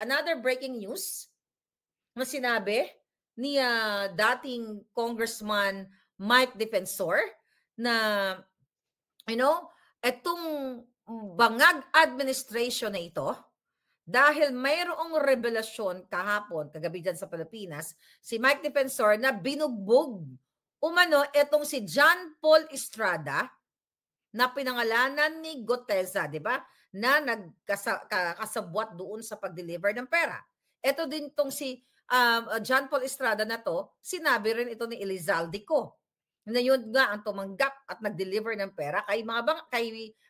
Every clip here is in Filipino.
another breaking news na sinabi ni dating Congressman Mike Defensor na, itong bangag administration na ito, dahil mayroong revelasyon kahapon, kagabi dyan sa Pilipinas, si Mike Defensor na binugbog umano itong si John Paul Estrada na pinangalanan ni Goteza, di ba? Na nagkasabwat doon sa pag-deliver ng pera. Ito din itong si John Paul Estrada na to, sinabi rin ito ni Elizalde ko na yun nga ang tumanggap at nag-deliver ng pera kay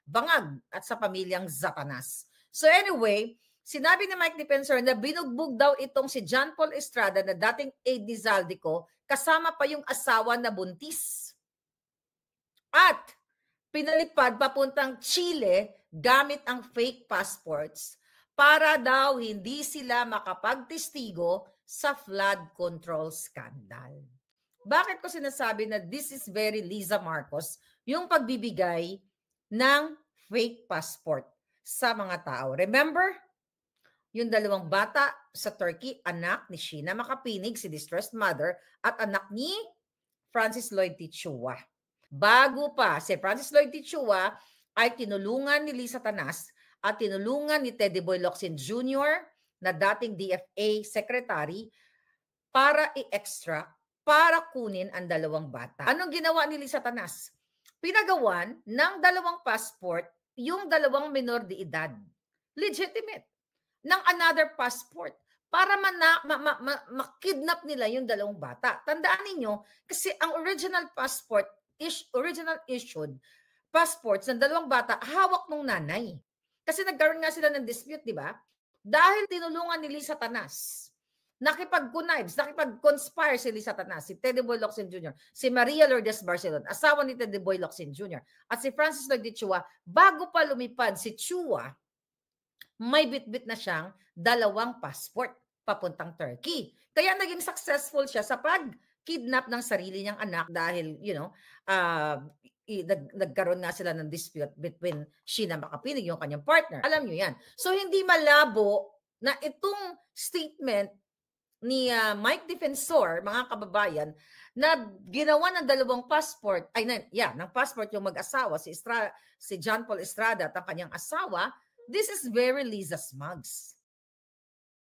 Bangag at sa pamilyang Zatanas. So anyway, sinabi ni Mike Defensor na binugbog daw itong si John Paul Estrada na dating aide ni Zaldico kasama pa yung asawa na buntis. At pinalipad papuntang Chile gamit ang fake passports para daw hindi sila makapagtestigo sa flood control scandal. Bakit ko sinasabi na this is very Liza Marcos, yung pagbibigay ng fake passport sa mga tao? Remember, yung dalawang bata sa Turkey, anak ni Sheena Makapinig, si distressed mother, at anak ni Francis Lloyd Tichua. Bago pa, si Francis Lloyd Tichua ay tinulungan ni Lisa Tanas at tinulungan ni Teddy Boy Locsin Jr. na dating DFA secretary para i-extract, para kunin ang dalawang bata. Anong ginawa ni Lisa Tanas? Pinagawan ng dalawang passport yung dalawang minor de edad. Legitimate. Ng another passport para makidnap nila yung dalawang bata. Tandaan ninyo, kasi ang original passport, original issued passports ng dalawang bata, hawak ng nanay. Kasi nagkaroon nga sila ng dispute, di ba? Dahil tinulungan ni Lisa Tanas, nakipag-conspire si Lisa Tanas, si Teddy Boy Locsin Jr., si Maria Lourdes Barcelon, asawa ni Teddy Boy Locsin Jr., at si Francis Lloyd Chua, bago pa lumipad si Chua, may bitbit na siyang dalawang passport papuntang Turkey. Kaya naging successful siya sa pag-kidnap ng sarili niyang anak dahil, nagkaroon nga sila ng dispute between Sheena Makapinig, yung kanyang partner. Alam niyo yan. So, hindi malabo na itong statement ni Mike Defensor, mga kababayan, na ginawa ng dalawang passport, ng passport yung mag-asawa, si John Paul Estrada at ang kanyang asawa, this is very Liza Smugs.